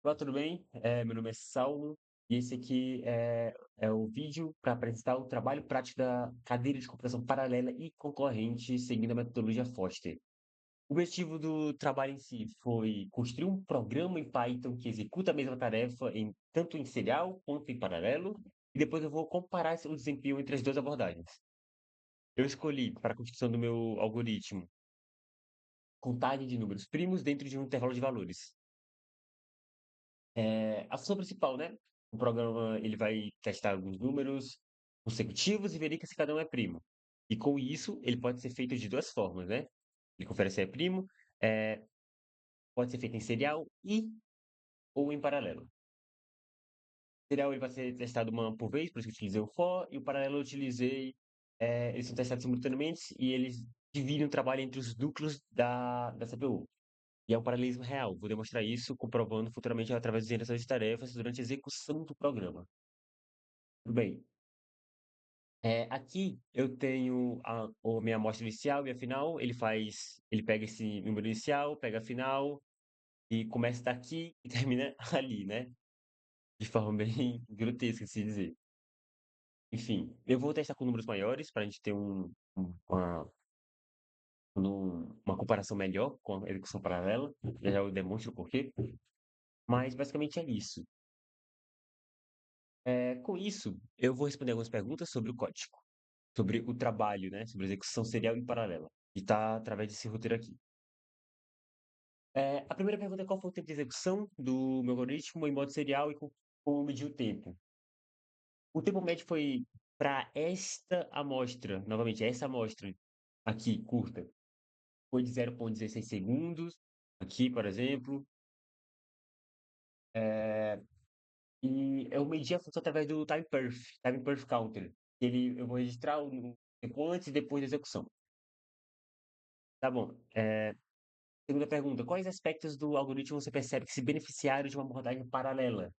Olá, tudo bem? Meu nome é Saulo e esse aqui é o vídeo para apresentar o trabalho prático da cadeira de computação paralela e concorrente seguindo a metodologia Foster. O objetivo do trabalho em si foi construir um programa em Python que executa a mesma tarefa tanto em serial quanto em paralelo, e depois eu vou comparar o desempenho entre as duas abordagens. Eu escolhi, para a construção do meu algoritmo, contagem de números primos dentro de um intervalo de valores. A função principal, né? O programa ele vai testar alguns números consecutivos e verifica se cada um é primo. E com isso, ele pode ser feito de duas formas, né? Ele confere se é primo, eh, pode ser feito em serial e ou em paralelo. Serial ele vai ser testado uma por vez, por isso que eu utilizei o for, e o paralelo eu utilizei, eles são testados simultaneamente e eles dividem o trabalho entre os núcleos da CPU. E é um paralelismo real. Vou demonstrar isso comprovando futuramente através de geração de tarefas durante a execução do programa. Tudo bem. Aqui eu tenho a minha amostra inicial e a final. Ele pega esse número inicial, pega a final e começa daqui e termina ali, né? De forma bem grotesca de se dizer. Enfim, eu vou testar com números maiores para a gente ter uma comparação melhor com a execução paralela. Já já eu demonstro o porquê. Mas basicamente é isso. Com isso, eu vou responder algumas perguntas sobre o código, sobre o trabalho, né? Sobre a execução serial e paralela. E tá através desse roteiro aqui. A primeira pergunta é qual foi o tempo de execução do meu algoritmo em modo serial e como medir o tempo. O tempo médio foi para esta amostra, novamente, essa amostra aqui, curta, foi de 0,16 segundos, aqui, por exemplo. Eh, e eu medi a função através do time perf counter. Eu vou registrar o tempo antes e depois da execução. Tá bom. Segunda pergunta, quais aspectos do algoritmo você percebe que se beneficiaram de uma abordagem paralela?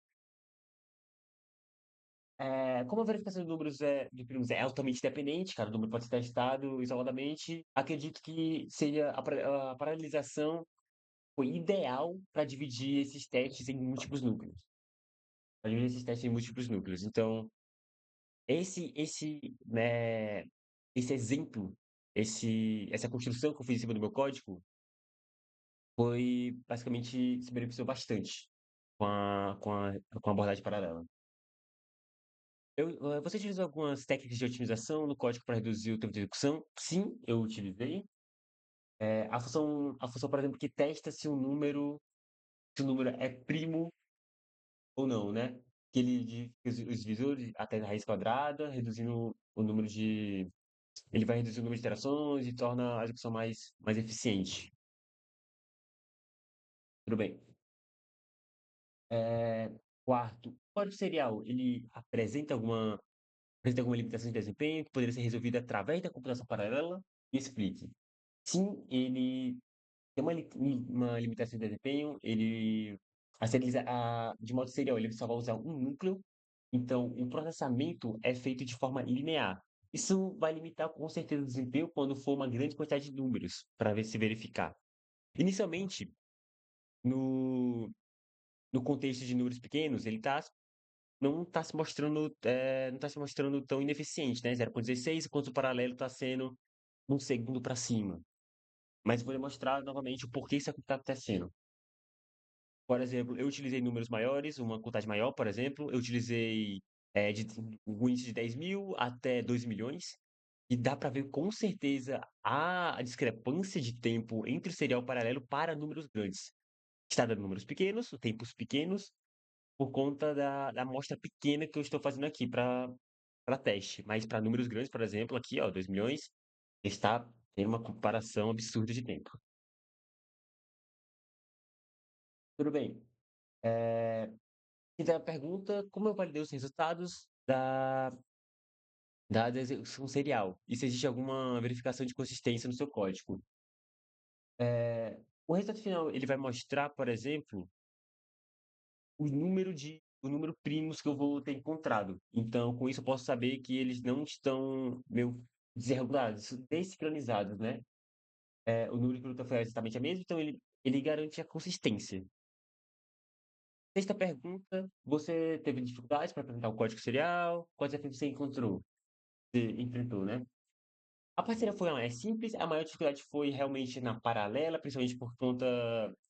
Como a verificação de números de primos é altamente dependente, cada número pode ser testado isoladamente, acredito que seja a paralelização foi ideal para dividir esses testes em múltiplos núcleos. Para dividir esses testes em múltiplos núcleos. Então, né, esse exemplo, essa construção que eu fiz em cima do meu código, foi basicamente se beneficiou bastante com a abordagem paralela. Você utilizou algumas técnicas de otimização no código para reduzir o tempo de execução? Sim, eu utilizei. A função, por exemplo, que testa se o número é primo ou não, né? Que os divisores até a raiz quadrada, reduzindo o número de. Ele vai reduzir o número de iterações e torna a execução mais eficiente. Tudo bem. É, Quarto, o código serial, ele apresenta alguma limitação de desempenho que poderia ser resolvida através da computação paralela? Me explique. Sim, ele tem uma limitação de desempenho, de modo serial, ele só vai usar um núcleo, então o processamento é feito de forma linear. Isso vai limitar com certeza o desempenho quando for uma grande quantidade de números, para ver se verificar. Inicialmente, no, no contexto de números pequenos, não está se mostrando tão ineficiente, né? 0,16, enquanto o paralelo está sendo um segundo para cima. Mas vou demonstrar novamente o porquê isso está acontecendo. Por exemplo, eu utilizei números maiores, uma contagem maior, por exemplo. Eu utilizei um índice de 10.000 até 2 milhões. E dá para ver com certeza a discrepância de tempo entre o serial paralelo para números grandes. Está dando números pequenos, tempos pequenos, por conta da amostra pequena que eu estou fazendo aqui para teste. Mas para números grandes, por exemplo, aqui, ó, 2 milhões, está tendo uma comparação absurda de tempo. Tudo bem. Então, a pergunta, como eu validei os resultados da execução serial? E se existe alguma verificação de consistência no seu código? O resultado final, ele vai mostrar, por exemplo, o número primos que eu vou ter encontrado. Então, com isso, eu posso saber que eles não estão meio desregulados, desincronizados, né? O número que foi exatamente a mesma, então ele garante a consistência. Sexta pergunta, você teve dificuldades para apresentar o código serial? Quais desafios você encontrou? Você enfrentou, né? A parceria foi mais simples, a maior dificuldade foi realmente na paralela, principalmente por conta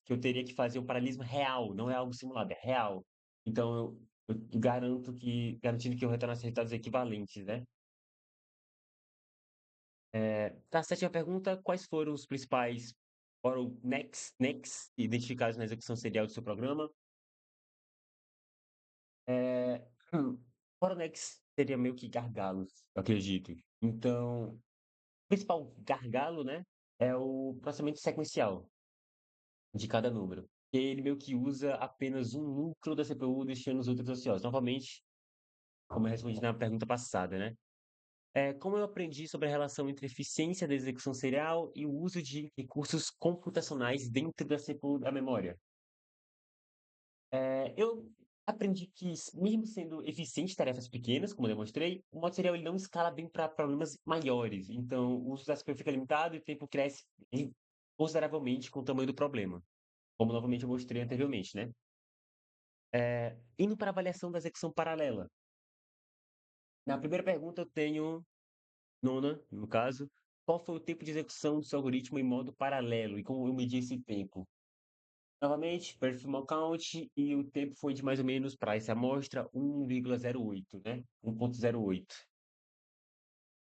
que eu teria que fazer um paralelismo real, não é algo simulado, é real. Então eu garantindo que eu retornasse resultados equivalentes, né? Para a sétima pergunta, quais foram os principais bottlenecks identificados na execução serial do seu programa? É, bottlenecks seria meio que gargalos, eu acredito. Então, o principal gargalo, né, é o processamento sequencial de cada número. Ele meio que usa apenas um núcleo da CPU, deixando os outros ociosos. Novamente, como eu respondi na pergunta passada, né? Como eu aprendi sobre a relação entre eficiência da execução serial e o uso de recursos computacionais dentro da CPU da memória? Eu aprendi que, mesmo sendo eficiente em tarefas pequenas, como eu demonstrei, o modo serial ele não escala bem para problemas maiores. Então, o uso da CPU fica limitado e o tempo cresce consideravelmente com o tamanho do problema, como novamente eu mostrei anteriormente, né? Indo para a avaliação da execução paralela. Na primeira pergunta, eu tenho nona, no caso, qual foi o tempo de execução do seu algoritmo em modo paralelo e como eu medi esse tempo? Novamente, performance count e o tempo foi de mais ou menos para essa amostra 1,08, né? 1,08.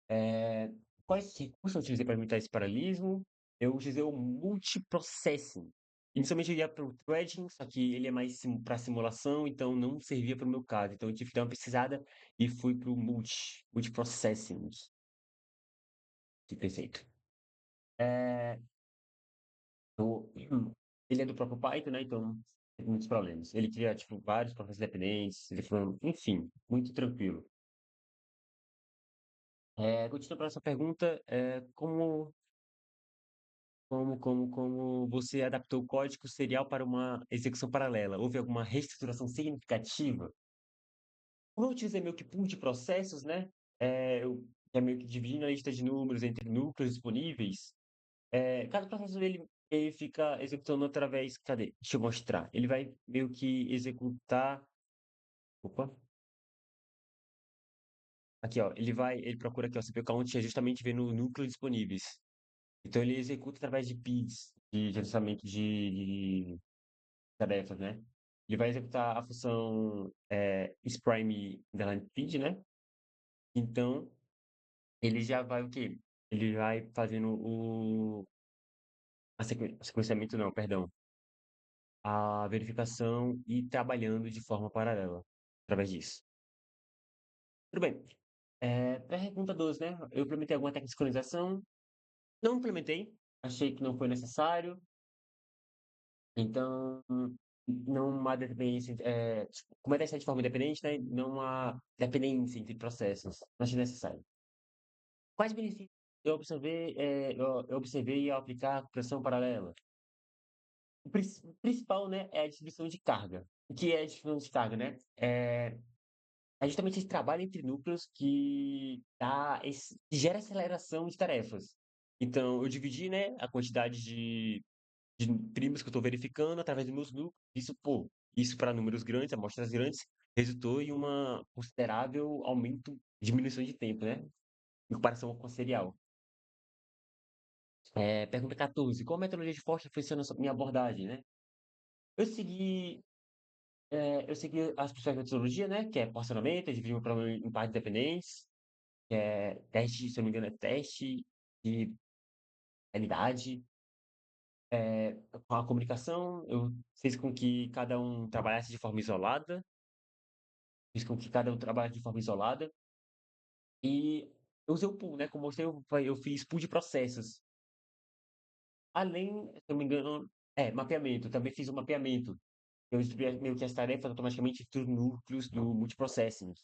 É, quais recursos eu utilizei para imitar esse paralelismo? Eu utilizei o multiprocessing. Inicialmente eu ia para o threading, só que ele é mais para simulação, então não servia para o meu caso. Então eu tive que dar uma pesquisada e fui para o multiprocessing. Que perfeito. É, ele é do próprio Python, né? Então tem muitos problemas. Ele cria tipo vários processos dependentes, enfim, muito tranquilo. Continuando para essa pergunta, como você adaptou o código serial para uma execução paralela? Houve alguma reestruturação significativa? Como eu utilizei meio que pool de processos, né? Eu é meio que dividindo a lista de números entre núcleos disponíveis. Cada processo ele fica executando através. Cadê? Deixa eu mostrar. Ele vai meio que executar. Opa. Aqui, ó. Ele procura aqui, ó, CPU count é justamente vendo núcleos disponíveis. Então ele executa através de PIDs, de gerenciamento de tarefas, né? Ele vai executar a função sprime underline feed, né? Então, ele já vai o quê? Ele vai fazendo sequenciamento, não, perdão. A verificação e trabalhando de forma paralela através disso. Tudo bem. Pergunta 12, né? Eu implementei alguma técnica de sincronização? Não implementei. Achei que não foi necessário. Então, não há dependência. Como é testar de forma independente, né? Não há dependência entre processos. Não achei necessário. Quais benefícios eu observei ao aplicar a compressão paralela? O principal, né, é a distribuição de carga. O que é a distribuição de carga, né? É justamente esse trabalho entre núcleos que gera aceleração de tarefas. Então, eu dividi, né, a quantidade de primos que eu estou verificando através dos meus núcleos. Isso para números grandes, amostras grandes, resultou em uma considerável aumento, diminuição de tempo, né? Em comparação com o serial. Pergunta 14. Qual metodologia de força funciona na minha abordagem, né? Eu segui, eu segui as principais metodologias, né? Que é porcionamento, eu dividi o problema em partes dependentes, teste, se eu não me engano, é teste de realidade. Com a comunicação, eu fiz com que cada um trabalhasse de forma isolada, fiz com que cada um trabalhasse de forma isolada, e eu usei o pool, né? Como eu mostrei, eu fiz pool de processos. Além, se eu não me engano, mapeamento, também fiz um mapeamento. Eu distribuí meio que as tarefas automaticamente entre os núcleos do multiprocessing,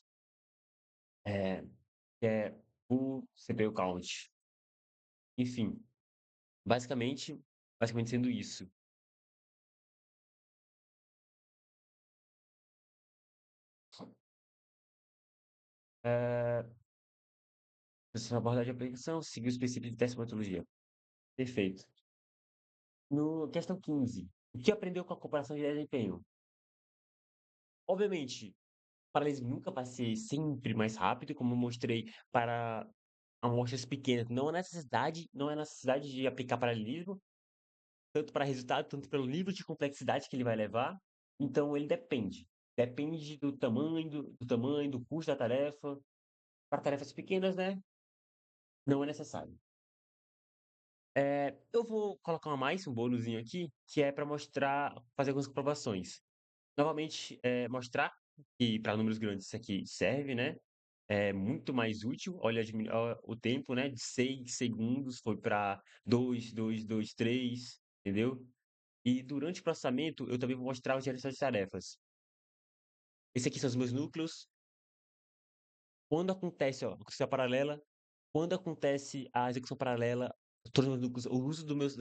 é, que é o CPU count. Enfim, basicamente, basicamente sendo isso. É, essa abordagem de aplicação, seguir os princípios de teste de metodologia. Perfeito. No questão 15. O que aprendeu com a comparação de desempenho? Obviamente, paralelismo nunca vai ser sempre mais rápido, como eu mostrei para amostras pequenas. Não é necessidade de aplicar paralelismo, tanto para resultado, tanto pelo nível de complexidade que ele vai levar. Então, ele depende. Depende do tamanho, do custo da tarefa. Para tarefas pequenas, né? Não é necessário. Eu vou colocar uma mais, um bônusinho aqui, que é para mostrar, fazer algumas comprovações. Novamente, mostrar que para números grandes isso aqui serve, né? É muito mais útil. Olha, ó, o tempo, né? De 6 segundos foi para 2, 2, 2, 3, entendeu? E durante o processamento, eu também vou mostrar a geração de tarefas. Esse aqui são os meus núcleos. Quando acontece, ó, a execução paralela, quando acontece a execução paralela, todos os meus núcleos, o uso dos meus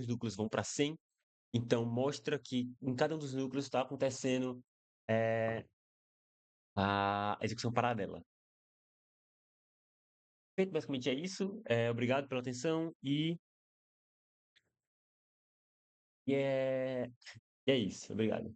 núcleos vão para 100. Então, mostra que em cada um dos núcleos está acontecendo é, a execução paralela. Feito, basicamente é isso. Obrigado pela atenção e é, e é isso. Obrigado.